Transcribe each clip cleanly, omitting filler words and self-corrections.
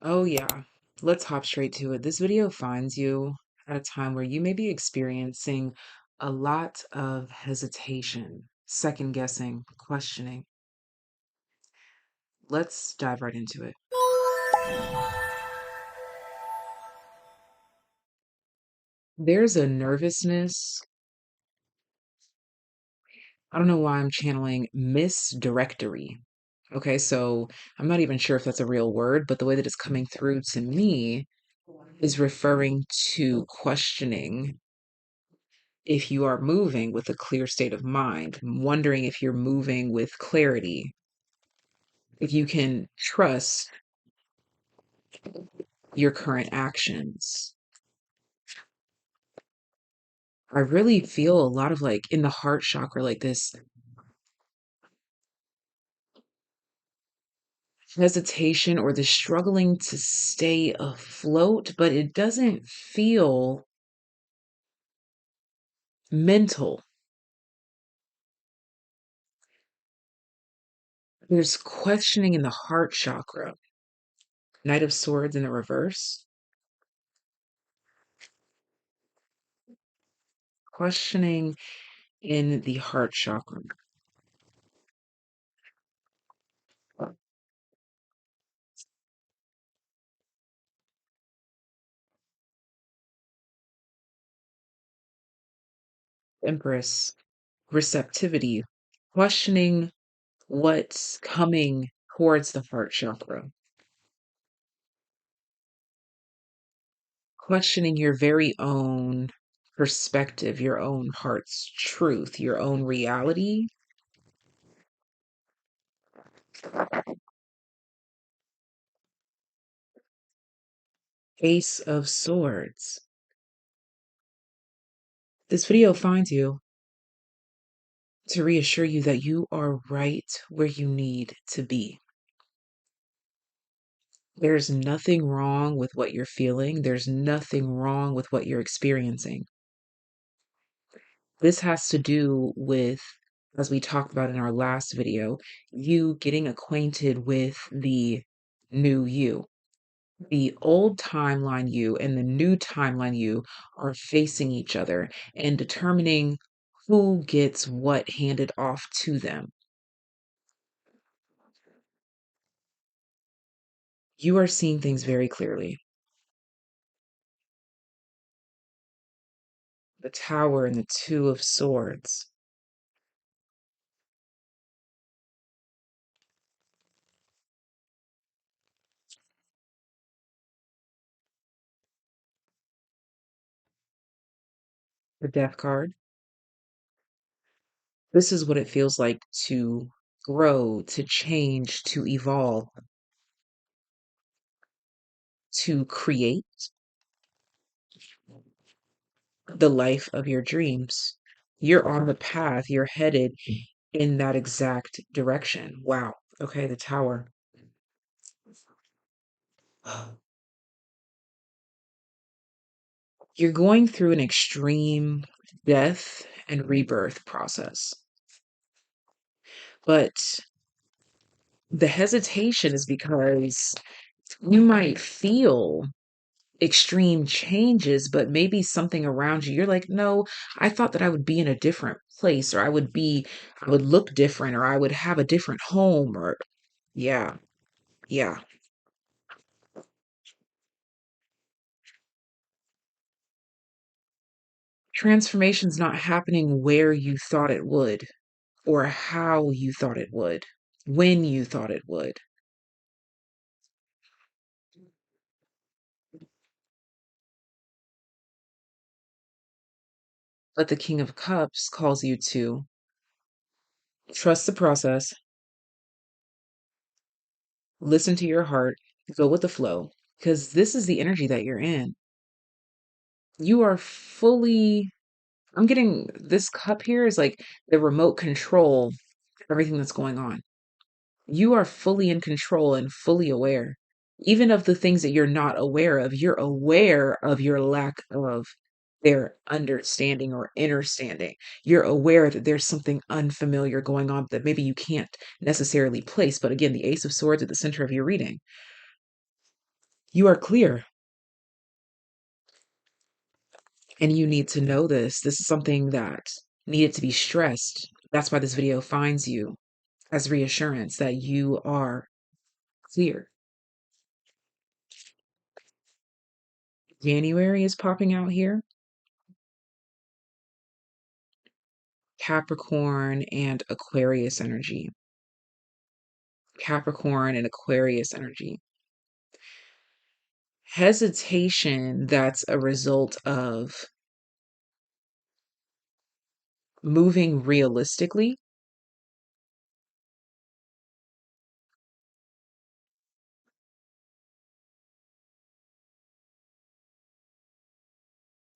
Oh, yeah. Let's hop straight to it. This video finds you at a time where you may be experiencing a lot of hesitation, second guessing, questioning. Let's dive right into it. There's a nervousness. I don't know why I'm channeling misdirectory. Okay, so I'm not even sure if that's a real word, but the way that it's coming through to me is referring to questioning if you are moving with a clear state of mind, wondering if you're moving with clarity, if you can trust your current actions. I really feel a lot of like in the heart chakra, like this hesitation or the struggling to stay afloat, but it doesn't feel mental. There's questioning in the heart chakra. Knight of Swords in the reverse. Questioning in the heart chakra. Empress. Receptivity. Questioning what's coming towards the heart chakra. Questioning your very own perspective, your own heart's truth, your own reality. Ace of Swords. This video finds you to reassure you that you are right where you need to be. There's nothing wrong with what you're feeling. There's nothing wrong with what you're experiencing. This has to do with, as we talked about in our last video, you getting acquainted with the new you. The old timeline you and the new timeline you are facing each other and determining who gets what handed off to them. You are seeing things very clearly. The Tower and the Two of Swords. The Death card. This is what it feels like to grow, to change, to evolve, to create the life of your dreams. You're on the path, you're headed in that exact direction. Wow. Okay, the Tower. You're going through an extreme death and rebirth process. But the hesitation is because you might feel extreme changes, but maybe something around you, you're like, no, I thought that I would be in a different place, or I would look different, or I would have a different home, or yeah, yeah. Transformation's not happening where you thought it would, or how you thought it would, when you thought it would. But the King of Cups calls you to trust the process, listen to your heart, go with the flow, because this is the energy that you're in. You are fully, I'm getting this cup here is like the remote control, everything that's going on. You are fully in control and fully aware. Even of the things that you're not aware of, you're aware of your lack of their understanding or understanding. You're aware that there's something unfamiliar going on that maybe you can't necessarily place. But again, the Ace of Swords at the center of your reading. You are clear, and you need to know this. This is something that needed to be stressed. That's why this video finds you as reassurance that you are clear. January is popping out here. Capricorn and Aquarius energy. Capricorn and Aquarius energy. Hesitation that's a result of moving realistically.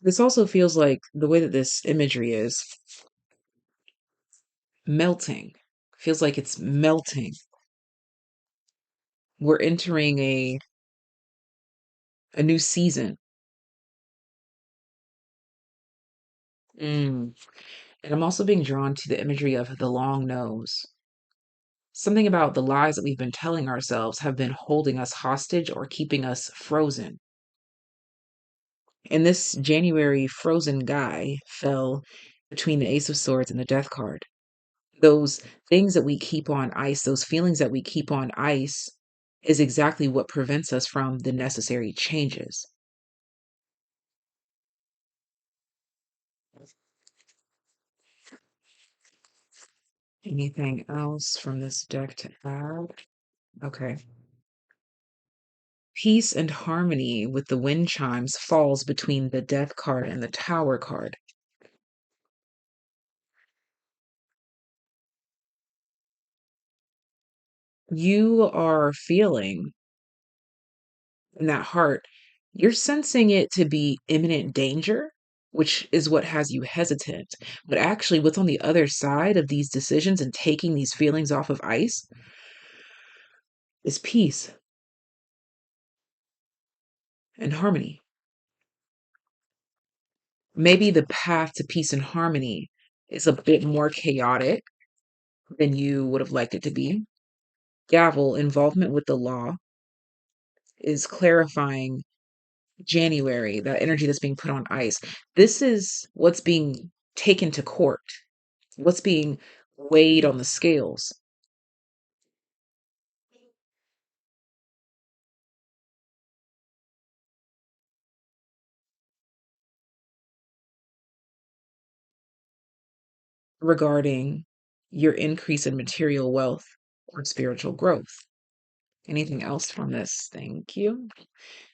This also feels like the way that this imagery is melting. Feels like it's melting. We're entering a new season. Mm. And I'm also being drawn to the imagery of the long nose. Something about the lies that we've been telling ourselves have been holding us hostage or keeping us frozen. And this January frozen guy fell between the Ace of Swords and the Death card. Those things that we keep on ice, those feelings that we keep on ice, is exactly what prevents us from the necessary changes. Anything else from this deck to add? Okay. Peace and harmony with the wind chimes falls between the Death card and the Tower card. You are feeling in that heart, you're sensing it to be imminent danger, which is what has you hesitant. But actually, what's on the other side of these decisions and taking these feelings off of ice is peace and harmony. Maybe the path to peace and harmony is a bit more chaotic than you would have liked it to be. Gavel, involvement with the law, is clarifying January, that energy that's being put on ice. This is what's being taken to court, what's being weighed on the scales. Regarding your increase in material wealth or spiritual growth. Anything else from this? Thank you.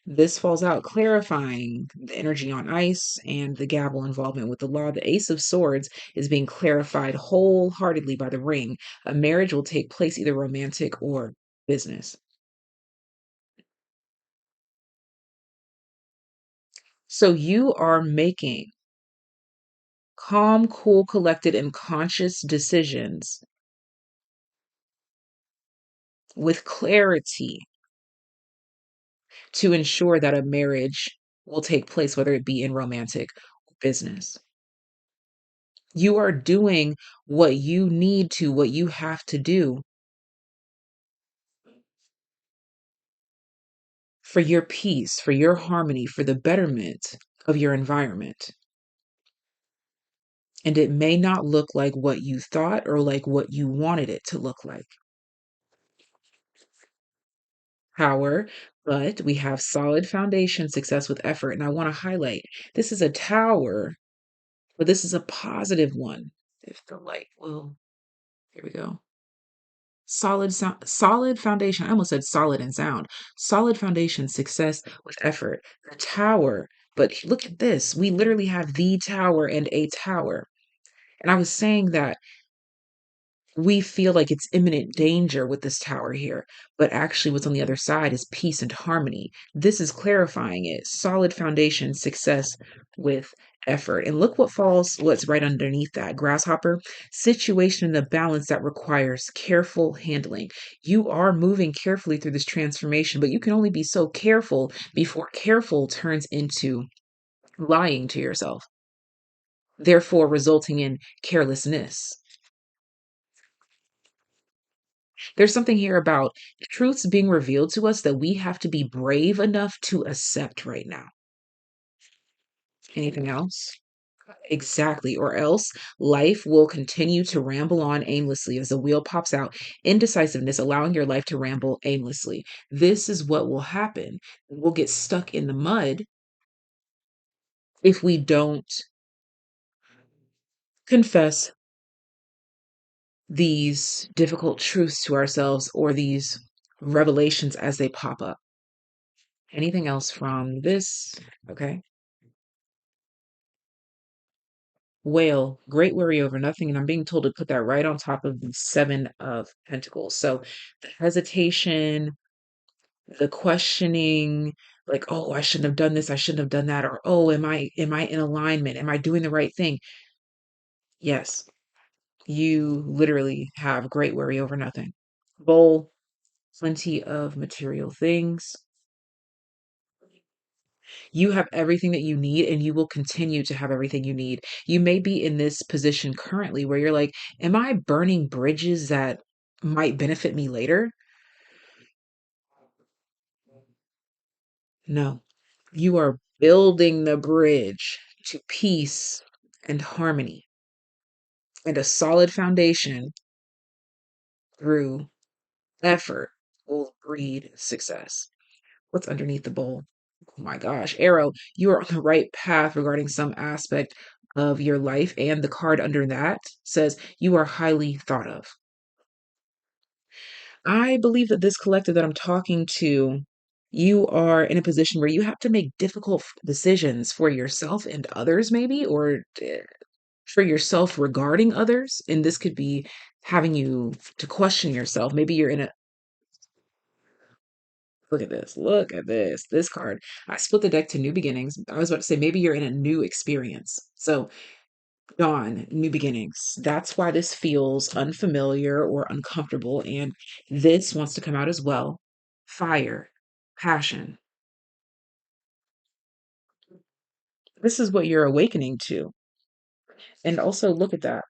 This falls out clarifying the energy on ice and the gavel involvement with the law. The Ace of Swords is being clarified wholeheartedly by the ring. A marriage will take place, either romantic or business. So you are making calm, cool, collected, and conscious decisions with clarity to ensure that a marriage will take place, whether it be in romantic or business. You are doing what you need to, what you have to do for your peace, for your harmony, for the betterment of your environment. And it may not look like what you thought or like what you wanted it to look like. Power, but we have solid foundation, success with effort. And I want to highlight this is a tower, but this is a positive one. If the light will, here we go. Solid foundation. I almost said solid and sound. Solid foundation, success with effort. The tower, but look at this. We literally have the tower and a tower. And I was saying that we feel like it's imminent danger with this tower here, but actually what's on the other side is peace and harmony. This is clarifying it. Solid foundation, success with effort. And look what's right underneath that grasshopper situation in the balance that requires careful handling. You are moving carefully through this transformation, but you can only be so careful before careful turns into lying to yourself, therefore resulting in carelessness. There's something here about truths being revealed to us that we have to be brave enough to accept right now. Anything else? Exactly. Or else life will continue to ramble on aimlessly as the wheel pops out. Indecisiveness, allowing your life to ramble aimlessly. This is what will happen. We'll get stuck in the mud if we don't confess these difficult truths to ourselves or these revelations as they pop up. Anything else from this? Okay. Whale, great worry over nothing. And I'm being told to put that right on top of the Seven of Pentacles. So the hesitation, the questioning, like, oh, I shouldn't have done this, I shouldn't have done that, or oh, am I in alignment? Am I doing the right thing? Yes, you literally have great worry over nothing. Bowl, plenty of material things. You have everything that you need and you will continue to have everything you need. You may be in this position currently where you're like, am I burning bridges that might benefit me later? No. You are building the bridge to peace and harmony and a solid foundation through effort will breed success. What's underneath the bowl? Oh my gosh, Arrow, you are on the right path regarding some aspect of your life. And the card under that says you are highly thought of. I believe that this collective that I'm talking to, you are in a position where you have to make difficult decisions for yourself and others, maybe, or for yourself regarding others. And this could be having you to question yourself. Maybe you're in a look at this. Look at this. This card. I split the deck to new beginnings. I was about to say maybe you're in a new experience. So, dawn, new beginnings. That's why this feels unfamiliar or uncomfortable. And this wants to come out as well. Fire, passion. This is what you're awakening to. And also look at that.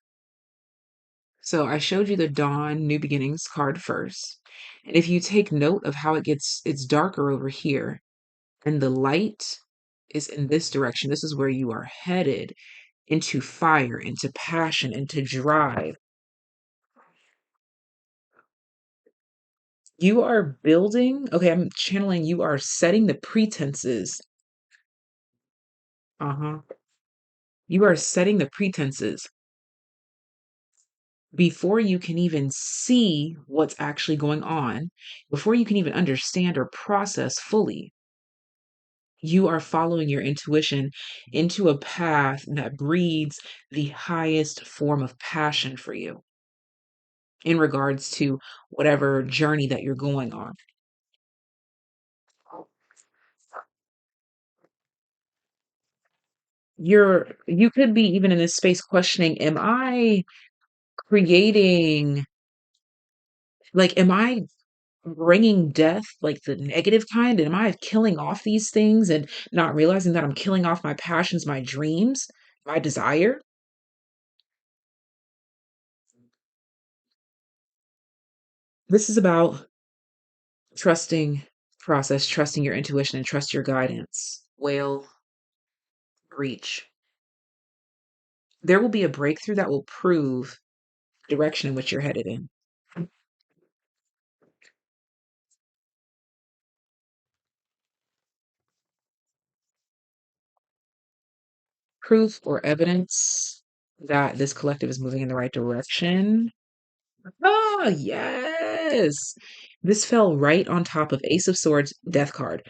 So I showed you the dawn, new beginnings card first. And if you take note of how it's darker over here and the light is in this direction. This is where you are headed into fire, into passion, into drive. You are building, okay, I'm channeling, you are setting the pretenses. Uh-huh. You are setting the pretenses before you can even see what's actually going on, before you can even understand or process fully. You are following your intuition into a path that breeds the highest form of passion for you in regards to whatever journey that you're going on. You could be even in this space questioning, am I creating, like, am I bringing death, like the negative kind? And am I killing off these things and not realizing that I'm killing off my passions, my dreams, my desire? This is about trusting process, trusting your intuition, and trust your guidance. Whale, reach. There will be a breakthrough that will prove the direction in which you're headed in. Proof or evidence that this collective is moving in the right direction. Ah, yes. This fell right on top of Ace of Swords, Death card.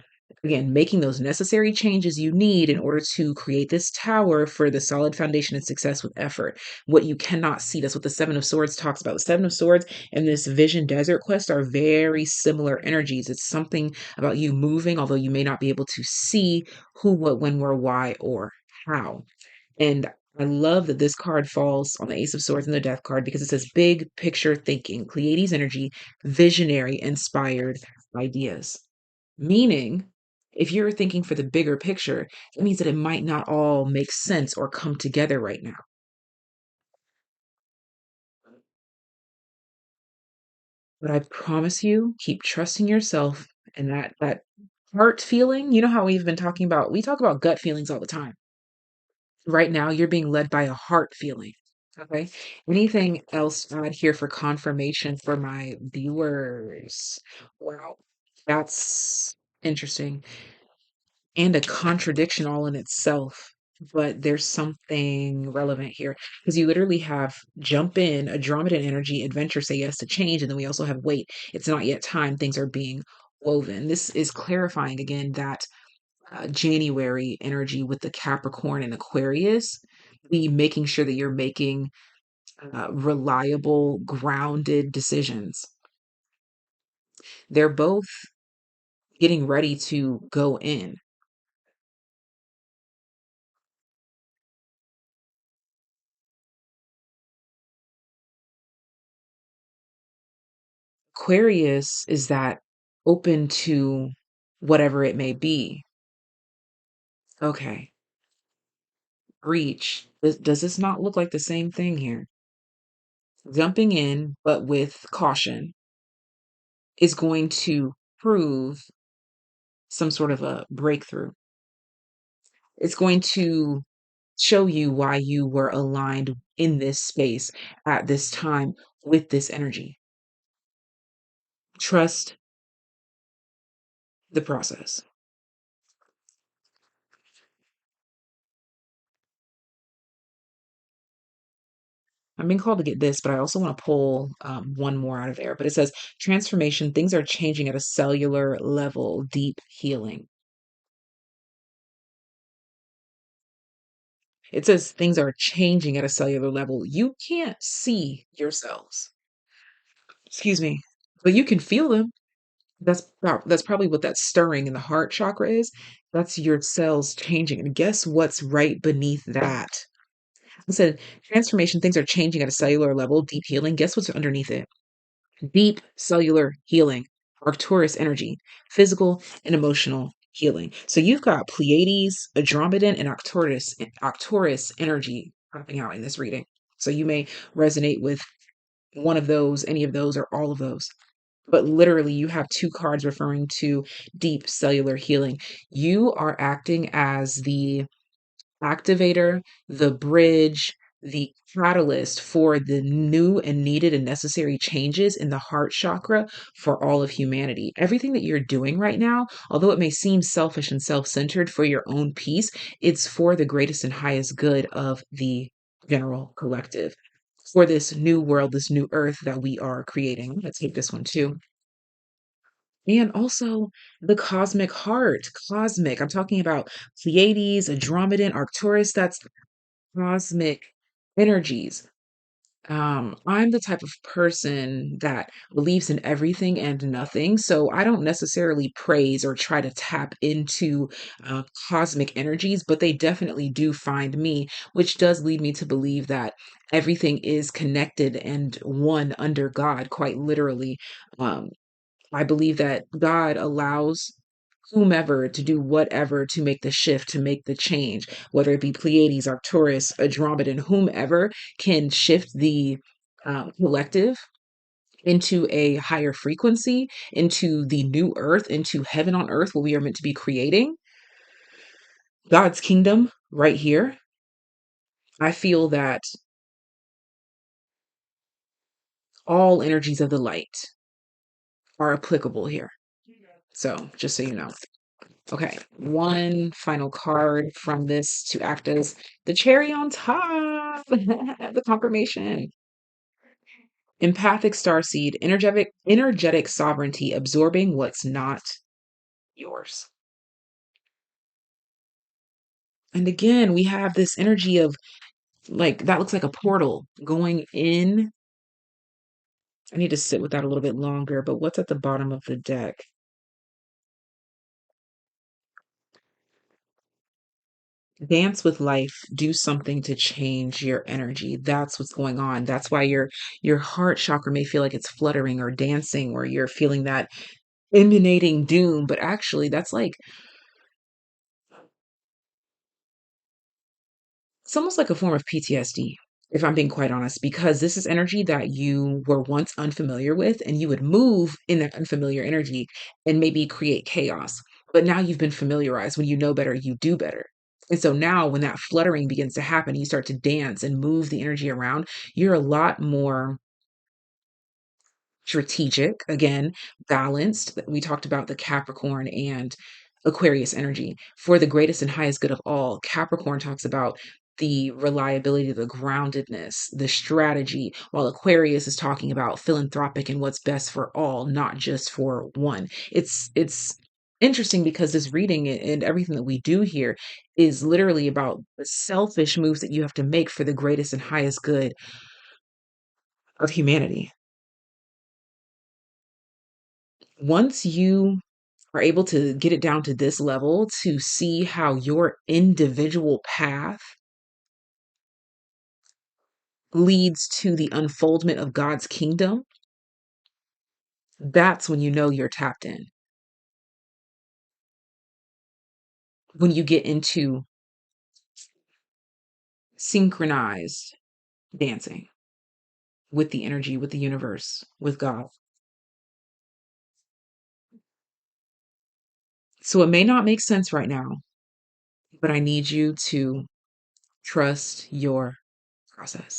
Again, making those necessary changes you need in order to create this tower for the solid foundation and success with effort. What you cannot see, that's what the Seven of Swords talks about. The Seven of Swords and this Vision Desert quest are very similar energies. It's something about you moving, although you may not be able to see who, what, when, where, why, or how. And I love that this card falls on the Ace of Swords and the Death card because it says big picture thinking, Pleiades energy, visionary, inspired ideas. Meaning, if you're thinking for the bigger picture, it means that it might not all make sense or come together right now. But I promise you, keep trusting yourself and that heart feeling. You know how we talk about gut feelings all the time. Right now, you're being led by a heart feeling. Okay. Anything else add here for confirmation for my viewers? Wow. That's interesting and a contradiction all in itself. But there's something relevant here because you literally have jump in, Andromedan energy, adventure, say yes to change. And then we also have wait, it's not yet time. Things are being woven. This is clarifying again that January energy with the Capricorn and Aquarius, be making sure that you're making reliable, grounded decisions. They're both getting ready to go in. Aquarius is that open to whatever it may be. Okay, reach. Does this not look like the same thing here? Jumping in, but with caution, is going to prove some sort of a breakthrough. It's going to show you why you were aligned in this space at this time with this energy. Trust the process. I'm being called to get this, but I also want to pull one more out of there. But it says transformation, things are changing at a cellular level, deep healing. It says things are changing at a cellular level. You can't see your cells, excuse me, but you can feel them. That's probably what that stirring in the heart chakra is. That's your cells changing. And guess what's right beneath that? I said transformation, things are changing at a cellular level, deep healing. Guess what's underneath it? Deep cellular healing, Arcturus energy, physical and emotional healing. So you've got Pleiades, Andromedan, and Arcturus energy popping out in this reading. So you may resonate with one of those, any of those, or all of those. But literally, you have two cards referring to deep cellular healing. You are acting as the activator, the bridge, the catalyst for the new and needed and necessary changes in the heart chakra for all of humanity. Everything that you're doing right now, although it may seem selfish and self centered for your own peace, it's for the greatest and highest good of the general collective. For this new world, this new earth that we are creating. Let's take this one too. And also the cosmic heart. Cosmic. I'm talking about Pleiades, Andromedan, Arcturus. That's cosmic energies. I'm the type of person that believes in everything and nothing. So I don't necessarily praise or try to tap into cosmic energies, but they definitely do find me, which does lead me to believe that everything is connected and one under God, quite literally. Um, I believe that God allows whomever to do whatever to make the shift, to make the change, whether it be Pleiades, Arcturus, Andromedan, whomever can shift the collective into a higher frequency, into the new earth, into heaven on earth, what we are meant to be creating, God's kingdom right here. I feel that all energies of the light are applicable here. So, just so you know. Okay, one final card from this to act as the cherry on top, the confirmation. Empathic starseed, energetic sovereignty, absorbing what's not yours. And again, we have this energy of like that looks like a portal going in. I need to sit with that a little bit longer, but what's at the bottom of the deck? Dance with life, do something to change your energy. That's what's going on. That's why your heart chakra may feel like it's fluttering or dancing, or you're feeling that emanating doom, but actually that's like it's almost like a form of PTSD. if I'm being quite honest, because this is energy that you were once unfamiliar with, and you would move in that unfamiliar energy and maybe create chaos. But now you've been familiarized. When you know better, you do better. And so now, when that fluttering begins to happen, you start to dance and move the energy around, you're a lot more strategic, again, balanced. We talked about the Capricorn and Aquarius energy. For the greatest and highest good of all, Capricorn talks about the reliability, the groundedness, the strategy, while Aquarius is talking about philanthropic and what's best for all, not just for one. It's interesting because this reading and everything that we do here is literally about the selfish moves that you have to make for the greatest and highest good of humanity. Once you are able to get it down to this level to see how your individual path leads to the unfoldment of God's kingdom, that's when you know you're tapped in. When you get into synchronized dancing with the energy, with the universe, with God. So it may not make sense right now, but I need you to trust your process.